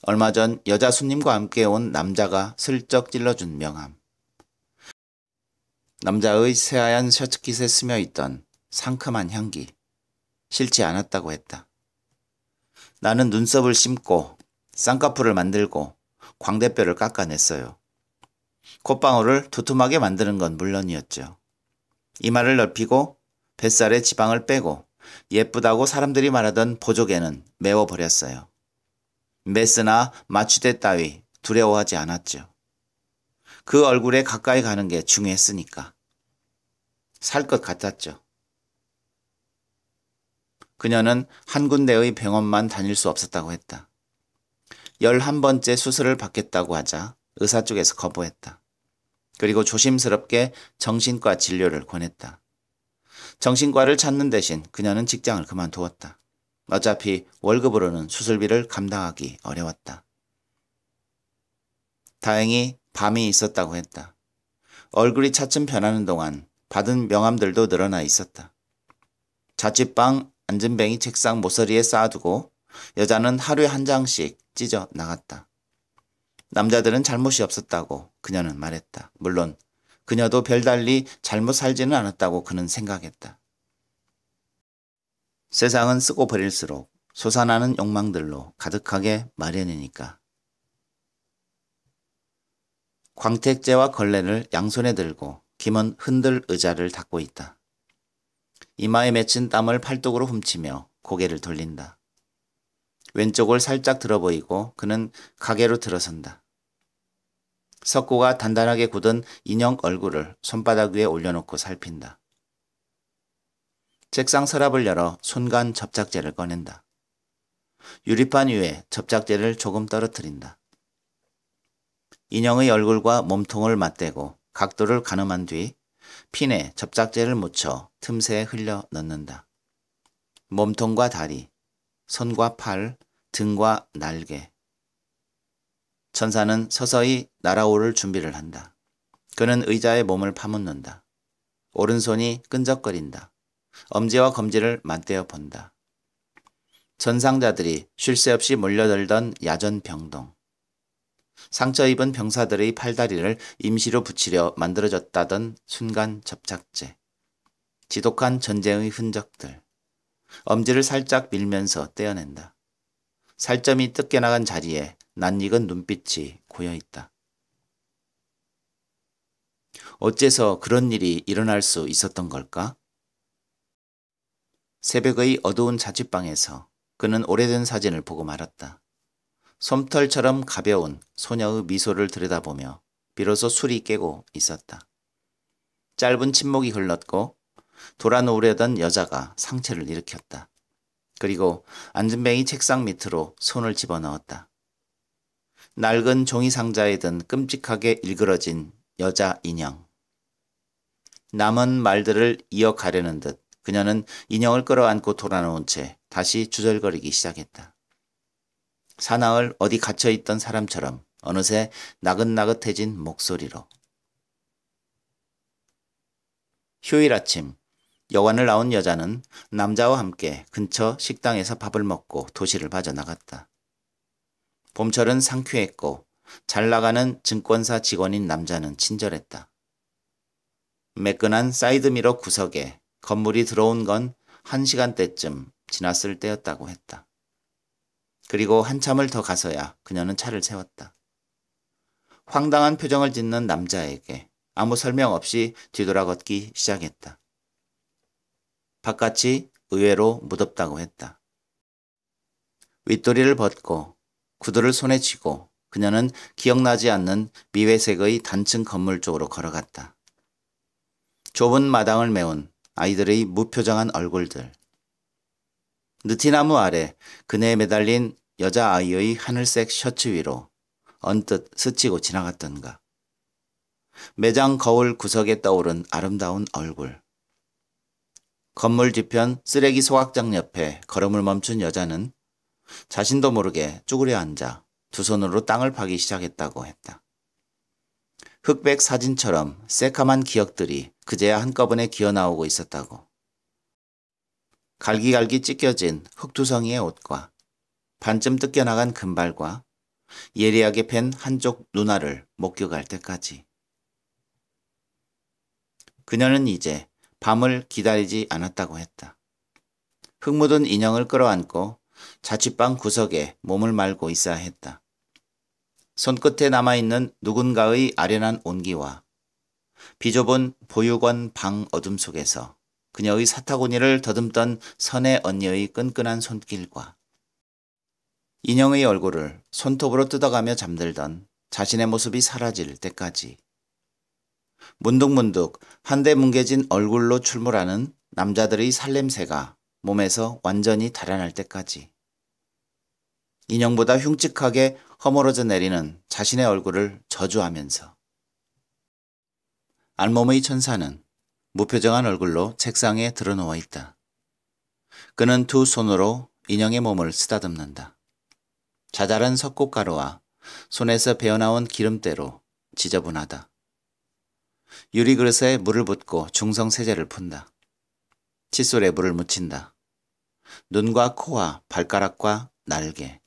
Speaker 1: 얼마 전 여자 손님과 함께 온 남자가 슬쩍 찔러준 명함. 남자의 새하얀 셔츠깃에 스며있던 상큼한 향기. 싫지 않았다고 했다. 나는 눈썹을 심고 쌍꺼풀을 만들고 광대뼈를 깎아냈어요. 콧방울을 두툼하게 만드는 건 물론이었죠. 이마를 넓히고 뱃살에 지방을 빼고 예쁘다고 사람들이 말하던 보조개는 메워버렸어요. 메스나 마취대 따위 두려워하지 않았죠. 그 얼굴에 가까이 가는 게 중요했으니까. 살 것 같았죠. 그녀는 한 군데의 병원만 다닐 수 없었다고 했다. 11번째 수술을 받겠다고 하자 의사 쪽에서 거부했다. 그리고 조심스럽게 정신과 진료를 권했다. 정신과를 찾는 대신 그녀는 직장을 그만두었다. 어차피 월급으로는 수술비를 감당하기 어려웠다. 다행히 밤이 있었다고 했다. 얼굴이 차츰 변하는 동안 받은 명함들도 늘어나 있었다. 자취방 앉은뱅이 책상 모서리에 쌓아두고 여자는 하루에 한 장씩 찢어 나갔다. 남자들은 잘못이 없었다고 그녀는 말했다. 물론 그녀도 별달리 잘못 살지는 않았다고 그는 생각했다. 세상은 쓰고 버릴수록 솟아나는 욕망들로 가득하게 마련이니까. 광택제와 걸레를 양손에 들고 김은 흔들 의자를 닦고 있다. 이마에 맺힌 땀을 팔뚝으로 훔치며 고개를 돌린다. 왼쪽을 살짝 들어 보이고 그는 가게로 들어선다. 석고가 단단하게 굳은 인형 얼굴을 손바닥 위에 올려놓고 살핀다. 책상 서랍을 열어 손간 접착제를 꺼낸다. 유리판 위에 접착제를 조금 떨어뜨린다. 인형의 얼굴과 몸통을 맞대고 각도를 가늠한 뒤 핀에 접착제를 묻혀 틈새에 흘려 넣는다. 몸통과 다리, 손과 팔, 등과 날개. 천사는 서서히 날아오를 준비를 한다. 그는 의자에 몸을 파묻는다. 오른손이 끈적거린다. 엄지와 검지를 맞대어 본다. 전상자들이 쉴 새 없이 몰려들던 야전 병동. 상처 입은 병사들의 팔다리를 임시로 붙이려 만들어졌다던 순간 접착제. 지독한 전쟁의 흔적들. 엄지를 살짝 밀면서 떼어낸다. 살점이 뜯겨나간 자리에 낯익은 눈빛이 고여있다. 어째서 그런 일이 일어날 수 있었던 걸까? 새벽의 어두운 자취방에서 그는 오래된 사진을 보고 말았다. 솜털처럼 가벼운 소녀의 미소를 들여다보며 비로소 술이 깨고 있었다. 짧은 침묵이 흘렀고 돌아놓으려던 여자가 상체를 일으켰다. 그리고 앉은뱅이 책상 밑으로 손을 집어넣었다. 낡은 종이 상자에 든 끔찍하게 일그러진 여자 인형. 남은 말들을 이어가려는 듯 그녀는 인형을 끌어안고 돌아놓은 채 다시 주절거리기 시작했다. 사나흘 어디 갇혀있던 사람처럼 어느새 나긋나긋해진 목소리로. 휴일 아침 여관을 나온 여자는 남자와 함께 근처 식당에서 밥을 먹고 도시를 빠져나갔다. 봄철은 상쾌했고 잘 나가는 증권사 직원인 남자는 친절했다. 매끈한 사이드미러 구석에 건물이 들어온 건 1시간대쯤 지났을 때였다고 했다. 그리고 한참을 더 가서야 그녀는 차를 세웠다. 황당한 표정을 짓는 남자에게 아무 설명 없이 뒤돌아 걷기 시작했다. 바깥이 의외로 무덥다고 했다. 윗도리를 벗고 구두를 손에 쥐고 그녀는 기억나지 않는 미회색의 단층 건물 쪽으로 걸어갔다. 좁은 마당을 메운 아이들의 무표정한 얼굴들. 느티나무 아래 그네에 매달린 여자아이의 하늘색 셔츠 위로 언뜻 스치고 지나갔던가. 매장 거울 구석에 떠오른 아름다운 얼굴. 건물 뒤편 쓰레기 소각장 옆에 걸음을 멈춘 여자는 자신도 모르게 쭈그려 앉아 두 손으로 땅을 파기 시작했다고 했다. 흑백 사진처럼 새카만 기억들이 그제야 한꺼번에 기어나오고 있었다고. 갈기갈기 찢겨진 흑투성이의 옷과 반쯤 뜯겨나간 금발과 예리하게 팬 한쪽 눈알을 목격할 때까지. 그녀는 이제 밤을 기다리지 않았다고 했다. 흙 묻은 인형을 끌어안고 자취방 구석에 몸을 말고 있어야 했다. 손끝에 남아있는 누군가의 아련한 온기와 비좁은 보육원 방 어둠 속에서 그녀의 사타구니를 더듬던 선의 언니의 끈끈한 손길과 인형의 얼굴을 손톱으로 뜯어가며 잠들던 자신의 모습이 사라질 때까지. 문득문득 한데 뭉개진 얼굴로 출몰하는 남자들의 살냄새가 몸에서 완전히 달아날 때까지. 인형보다 흉측하게 허물어져 내리는 자신의 얼굴을 저주하면서. 알몸의 천사는 무표정한 얼굴로 책상에 드러누워 있다. 그는 두 손으로 인형의 몸을 쓰다듬는다. 자잘한 석고가루와 손에서 배어나온 기름때로 지저분하다. 유리그릇에 물을 붓고 중성세제를 푼다. 칫솔에 물을 묻힌다. 눈과 코와 발가락과 날개.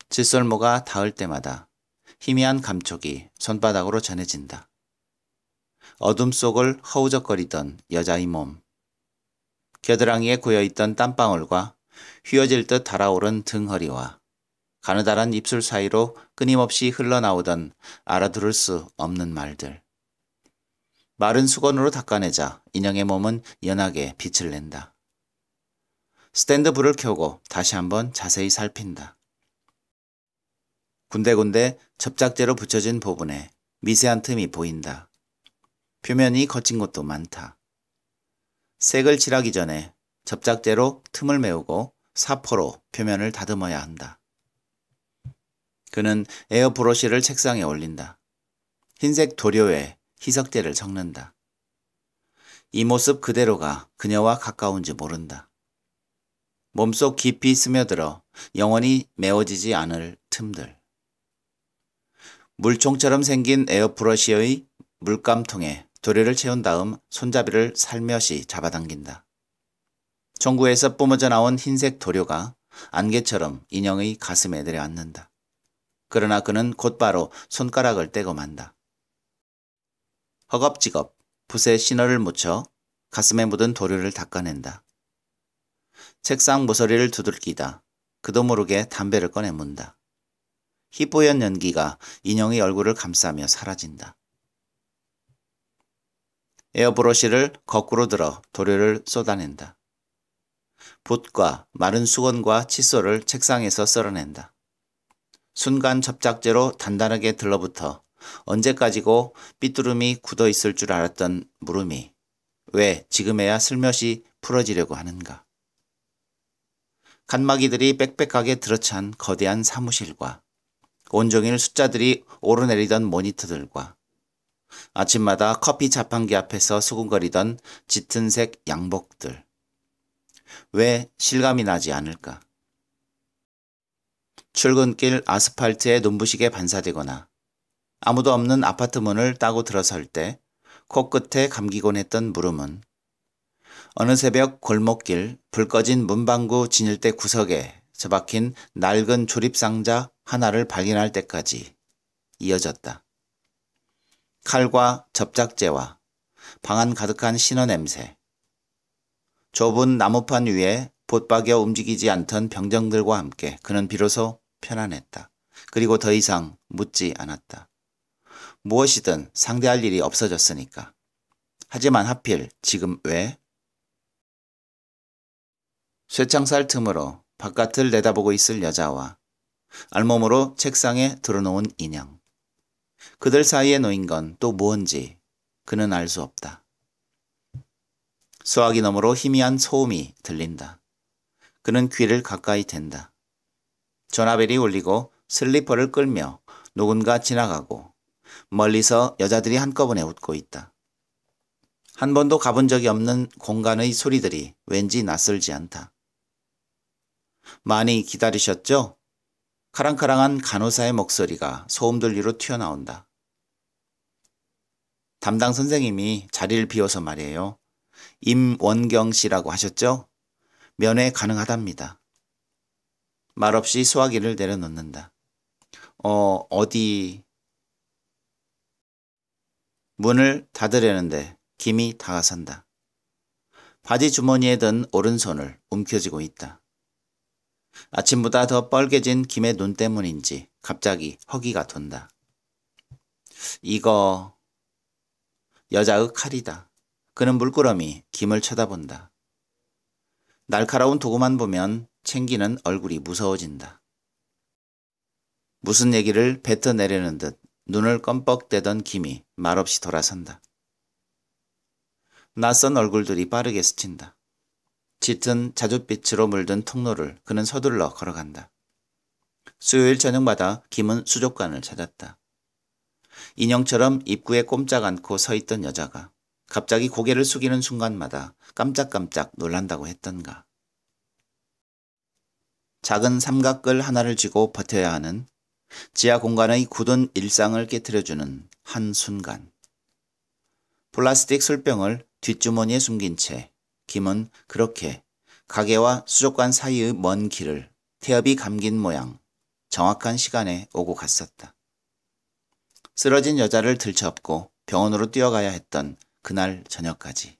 Speaker 1: 칫솔모가 닿을 때마다 희미한 감촉이 손바닥으로 전해진다. 어둠 속을 허우적거리던 여자의 몸. 겨드랑이에 고여있던 땀방울과 휘어질 듯 달아오른 등허리와 가느다란 입술 사이로 끊임없이 흘러나오던 알아들을 수 없는 말들. 마른 수건으로 닦아내자 인형의 몸은 연하게 빛을 낸다. 스탠드 불을 켜고 다시 한번 자세히 살핀다. 군데군데 접착제로 붙여진 부분에 미세한 틈이 보인다. 표면이 거친 곳도 많다. 색을 칠하기 전에 접착제로 틈을 메우고 사포로 표면을 다듬어야 한다. 그는 에어브러쉬를 책상에 올린다. 흰색 도료에 희석제를 섞는다. 이 모습 그대로가 그녀와 가까운지 모른다. 몸속 깊이 스며들어 영원히 메워지지 않을 틈들. 물총처럼 생긴 에어브러쉬의 물감통에 도료를 채운 다음 손잡이를 살며시 잡아당긴다. 총구에서 뿜어져 나온 흰색 도료가 안개처럼 인형의 가슴에 내려앉는다. 그러나 그는 곧바로 손가락을 떼고 만다. 허겁지겁 붓에 신호를 묻혀 가슴에 묻은 도료를 닦아낸다. 책상 모서리를 두들기다 그도 모르게 담배를 꺼내 문다. 희뿌연 연기가 인형의 얼굴을 감싸며 사라진다. 에어브러쉬를 거꾸로 들어 도료를 쏟아낸다. 붓과 마른 수건과 칫솔을 책상에서 썰어낸다. 순간 접착제로 단단하게 들러붙어 언제까지고 삐뚤음이 굳어있을 줄 알았던 물음이 왜 지금에야 슬며시 풀어지려고 하는가. 칸막이들이 빽빽하게 들어찬 거대한 사무실과 온종일 숫자들이 오르내리던 모니터들과 아침마다 커피 자판기 앞에서 수군거리던 짙은색 양복들. 왜 실감이 나지 않을까? 출근길 아스팔트에 눈부시게 반사되거나 아무도 없는 아파트 문을 따고 들어설 때 코끝에 감기곤 했던 물음은 어느 새벽 골목길 불 꺼진 문방구 진열대 구석에 처박힌 낡은 조립상자 하나를 발견할 때까지 이어졌다. 칼과 접착제와 방안 가득한 신어 냄새, 좁은 나무판 위에 pot박여 움직이지 않던 병정들과 함께 그는 비로소 편안했다. 그리고 더 이상 묻지 않았다. 무엇이든 상대할 일이 없어졌으니까. 하지만 하필 지금 왜? 쇠창살 틈으로 바깥을 내다보고 있을 여자와 알몸으로 책상에 들어놓은 인형. 그들 사이에 놓인 건 또 무언지 그는 알 수 없다. 수화기 너머로 희미한 소음이 들린다. 그는 귀를 가까이 댄다. 전화벨이 울리고 슬리퍼를 끌며 누군가 지나가고 멀리서 여자들이 한꺼번에 웃고 있다. 한 번도 가본 적이 없는 공간의 소리들이 왠지 낯설지 않다. 많이 기다리셨죠? 카랑카랑한 간호사의 목소리가 소음들 위로 튀어나온다. 담당 선생님이 자리를 비워서 말이에요. 임원경 씨라고 하셨죠? 면회 가능하답니다. 말없이 수화기를 내려놓는다. 어디... 문을 닫으려는데 김이 다가선다. 바지 주머니에 든 오른손을 움켜쥐고 있다. 아침보다 더 뻘개진 김의 눈 때문인지 갑자기 허기가 돈다. 이거... 여자의 칼이다. 그는 물끄러미 김을 쳐다본다. 날카로운 도구만 보면 챙기는 얼굴이 무서워진다. 무슨 얘기를 뱉어내려는 듯 눈을 껌뻑대던 김이 말없이 돌아선다. 낯선 얼굴들이 빠르게 스친다. 짙은 자줏빛으로 물든 통로를 그는 서둘러 걸어간다. 수요일 저녁마다 김은 수족관을 찾았다. 인형처럼 입구에 꼼짝 않고 서 있던 여자가 갑자기 고개를 숙이는 순간마다 깜짝깜짝 놀란다고 했던가. 작은 삼각글 하나를 쥐고 버텨야 하는 지하 공간의 굳은 일상을 깨트려주는 한 순간. 플라스틱 술병을 뒷주머니에 숨긴 채 김은 그렇게 가게와 수족관 사이의 먼 길을 태엽이 감긴 모양 정확한 시간에 오고 갔었다. 쓰러진 여자를 들쳐업고 병원으로 뛰어가야 했던 그날 저녁까지.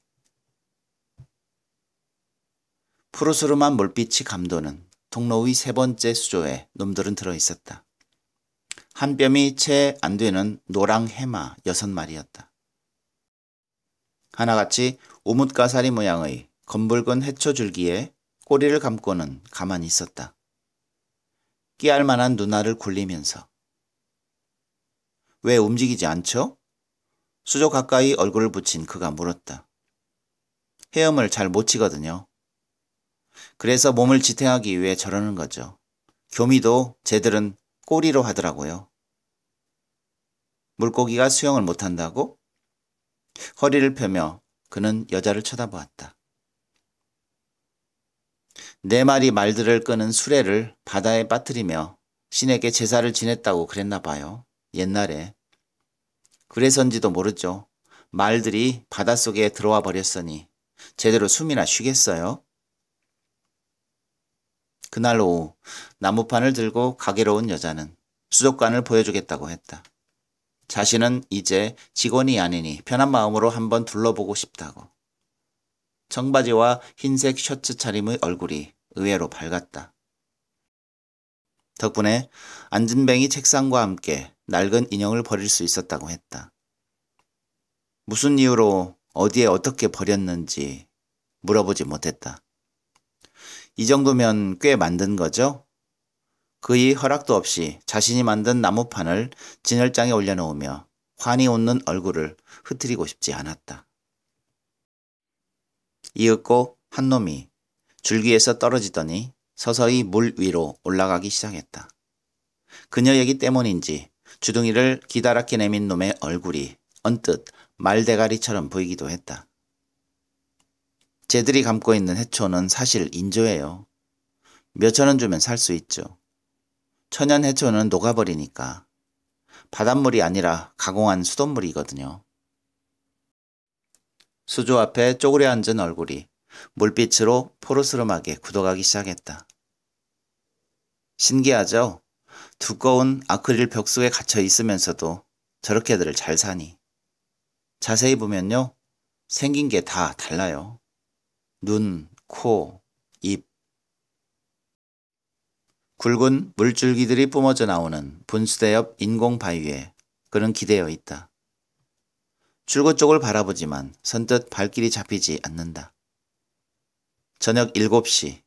Speaker 1: 푸르스름한 몰빛이 감도는 통로 위 세 번째 수조에 놈들은 들어있었다. 한 뼘이 채 안 되는 노랑 해마 6마리였다. 하나같이 우뭇가사리 모양의 검붉은 해초 줄기에 꼬리를 감고는 가만히 있었다. 끼알 만한 눈알을 굴리면서. 왜 움직이지 않죠? 수조 가까이 얼굴을 붙인 그가 물었다. 헤엄을 잘 못 치거든요. 그래서 몸을 지탱하기 위해 저러는 거죠. 교미도 쟤들은 꼬리로 하더라고요. 물고기가 수영을 못한다고? 허리를 펴며 그는 여자를 쳐다보았다. 4마리 말들을 끄는 수레를 바다에 빠뜨리며 신에게 제사를 지냈다고 그랬나 봐요. 옛날에. 그래서인지도 모르죠. 말들이 바닷속에 들어와 버렸으니 제대로 숨이나 쉬겠어요? 그날 오후 나무판을 들고 가게로 온 여자는 수족관을 보여주겠다고 했다. 자신은 이제 직원이 아니니 편한 마음으로 한번 둘러보고 싶다고. 청바지와 흰색 셔츠 차림의 얼굴이 의외로 밝았다. 덕분에 안진뱅이 책상과 함께 낡은 인형을 버릴 수 있었다고 했다. 무슨 이유로 어디에 어떻게 버렸는지 물어보지 못했다. 이 정도면 꽤 만든 거죠? 그의 허락도 없이 자신이 만든 나무판을 진열장에 올려놓으며 환히 웃는 얼굴을 흐트리고 싶지 않았다. 이윽고 한 놈이 줄기에서 떨어지더니 서서히 물 위로 올라가기 시작했다. 그녀 얘기 때문인지 주둥이를 기다랗게 내민 놈의 얼굴이 언뜻 말대가리처럼 보이기도 했다. 쟤들이 감고 있는 해초는 사실 인조예요. 몇천 원 주면 살 수 있죠. 천연 해초는 녹아버리니까 바닷물이 아니라 가공한 수돗물이거든요. 수조 앞에 쪼그려 앉은 얼굴이 물빛으로 포르스름하게 굳어가기 시작했다. 신기하죠? 두꺼운 아크릴 벽 속에 갇혀 있으면서도 저렇게들 잘 사니. 자세히 보면요. 생긴 게 다 달라요. 눈, 코, 입. 굵은 물줄기들이 뿜어져 나오는 분수대 옆 인공 바위에 그는 기대어 있다. 출구 쪽을 바라보지만 선뜻 발길이 잡히지 않는다. 저녁 7시,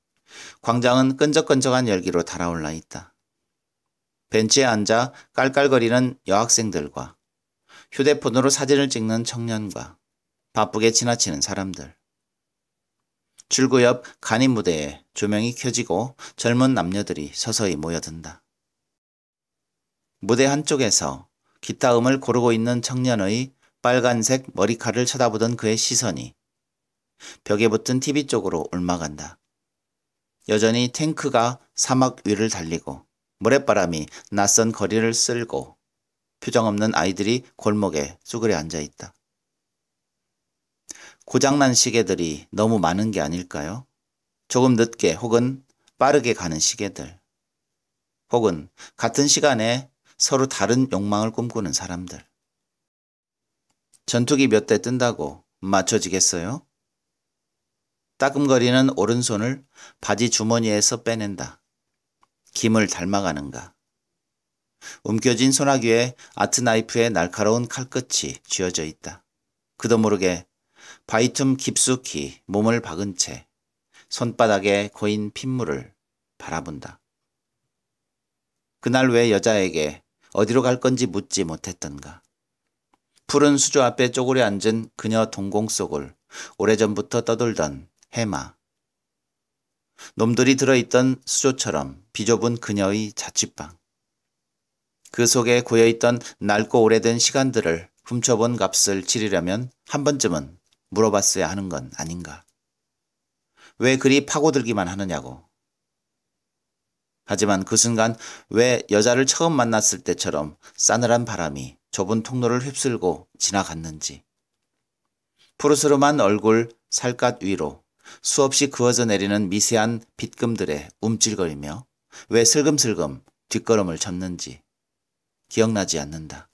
Speaker 1: 광장은 끈적끈적한 열기로 달아올라 있다. 벤치에 앉아 깔깔거리는 여학생들과 휴대폰으로 사진을 찍는 청년과 바쁘게 지나치는 사람들. 출구 옆 간이 무대에 조명이 켜지고 젊은 남녀들이 서서히 모여든다. 무대 한쪽에서 기타 음을 고르고 있는 청년의 빨간색 머리칼을 쳐다보던 그의 시선이 벽에 붙은 TV 쪽으로 옮아간다. 여전히 탱크가 사막 위를 달리고 모래바람이 낯선 거리를 쓸고 표정없는 아이들이 골목에 쭈그려 앉아있다. 고장난 시계들이 너무 많은 게 아닐까요? 조금 늦게 혹은 빠르게 가는 시계들. 혹은 같은 시간에 서로 다른 욕망을 꿈꾸는 사람들. 전투기 몇 대 뜬다고 맞춰지겠어요? 따끔거리는 오른손을 바지 주머니에서 빼낸다. 김을 닮아가는가. 움켜진 소나귀에 아트나이프의 날카로운 칼끝이 쥐어져 있다. 그도 모르게 바위틈 깊숙이 몸을 박은 채 손바닥에 고인 핏물을 바라본다. 그날 왜 여자에게 어디로 갈 건지 묻지 못했던가. 푸른 수조 앞에 쪼그려 앉은 그녀 동공 속을 오래전부터 떠돌던 해마. 놈들이 들어있던 수조처럼 비좁은 그녀의 자취방. 그 속에 고여있던 낡고 오래된 시간들을 훔쳐본 값을 치르려면 한 번쯤은 물어봤어야 하는 건 아닌가. 왜 그리 파고들기만 하느냐고. 하지만 그 순간 왜 여자를 처음 만났을 때처럼 싸늘한 바람이 좁은 통로를 휩쓸고 지나갔는지. 푸르스름한 얼굴 살갗 위로 수없이 그어져 내리는 미세한 빗금들에 움찔거리며 왜 슬금슬금 뒷걸음을 쳤는지 기억나지 않는다.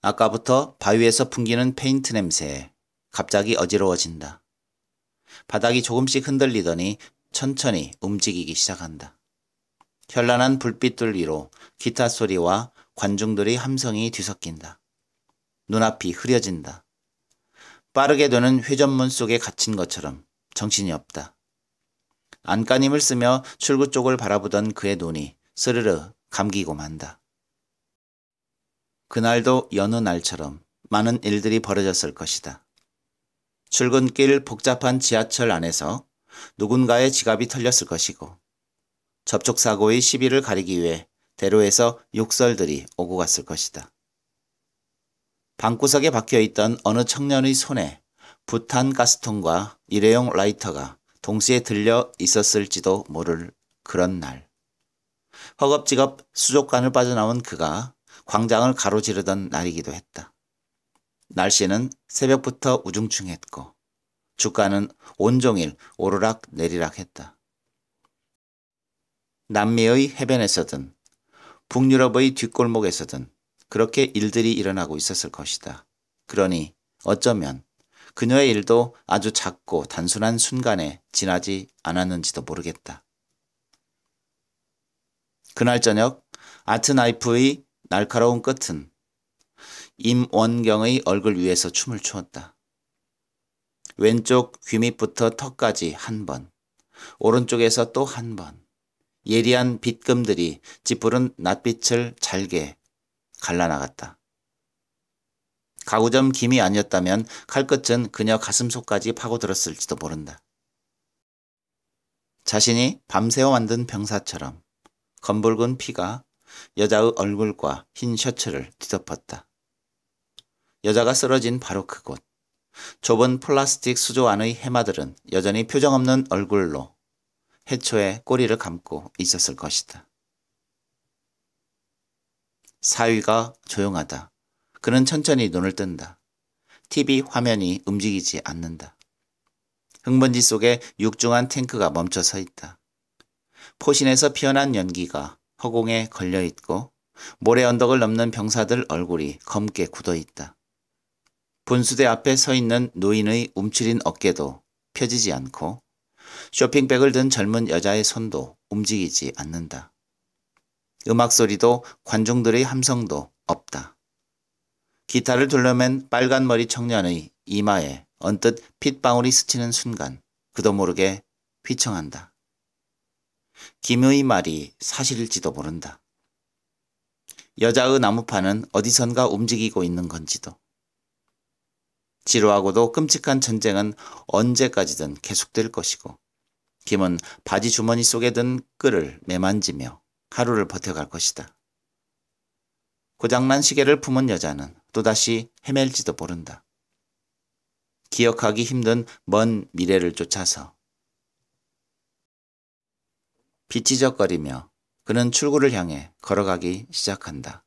Speaker 1: 아까부터 바위에서 풍기는 페인트 냄새에 갑자기 어지러워진다. 바닥이 조금씩 흔들리더니 천천히 움직이기 시작한다. 현란한 불빛들 위로 기타 소리와 관중들의 함성이 뒤섞인다. 눈앞이 흐려진다. 빠르게 도는 회전문 속에 갇힌 것처럼 정신이 없다. 안간힘을 쓰며 출구 쪽을 바라보던 그의 눈이 스르르 감기고 만다. 그날도 여느 날처럼 많은 일들이 벌어졌을 것이다. 출근길 복잡한 지하철 안에서 누군가의 지갑이 털렸을 것이고 접촉사고의 시비를 가리기 위해 대로에서 욕설들이 오고 갔을 것이다. 방구석에 박혀있던 어느 청년의 손에 부탄 가스통과 일회용 라이터가 동시에 들려 있었을지도 모를 그런 날. 허겁지겁 수족관을 빠져나온 그가 광장을 가로지르던 날이기도 했다. 날씨는 새벽부터 우중충했고 주가는 온종일 오르락 내리락 했다. 남미의 해변에서든 북유럽의 뒷골목에서든 그렇게 일들이 일어나고 있었을 것이다. 그러니 어쩌면 그녀의 일도 아주 작고 단순한 순간에 지나지 않았는지도 모르겠다. 그날 저녁 아트나이프의 날카로운 끝은 임원경의 얼굴 위에서 춤을 추었다. 왼쪽 귀 밑부터 턱까지 한 번, 오른쪽에서 또 한 번, 예리한 빗금들이 짙푸른 낯빛을 잘게 갈라나갔다. 가구점 김이 아니었다면 칼끝은 그녀 가슴속까지 파고들었을지도 모른다. 자신이 밤새워 만든 병사처럼 검붉은 피가 여자의 얼굴과 흰 셔츠를 뒤덮었다. 여자가 쓰러진 바로 그곳. 좁은 플라스틱 수조 안의 해마들은 여전히 표정 없는 얼굴로 해초에 꼬리를 감고 있었을 것이다. 사위가 조용하다. 그는 천천히 눈을 뜬다. TV 화면이 움직이지 않는다. 흙먼지 속에 육중한 탱크가 멈춰 서 있다. 포신에서 피어난 연기가 허공에 걸려 있고 모래 언덕을 넘는 병사들 얼굴이 검게 굳어 있다. 분수대 앞에 서 있는 노인의 움츠린 어깨도 펴지지 않고 쇼핑백을 든 젊은 여자의 손도 움직이지 않는다. 음악 소리도 관중들의 함성도 없다. 기타를 둘러맨 빨간 머리 청년의 이마에 언뜻 핏방울이 스치는 순간 그도 모르게 휘청한다. 김의 말이 사실일지도 모른다. 여자의 나무판은 어디선가 움직이고 있는 건지도. 지루하고도 끔찍한 전쟁은 언제까지든 계속될 것이고 김은 바지 주머니 속에 든 끈을 매만지며 하루를 버텨갈 것이다. 고장난 시계를 품은 여자는 또다시 헤맬지도 모른다. 기억하기 힘든 먼 미래를 쫓아서 비치적거리며 그는 출구를 향해 걸어가기 시작한다.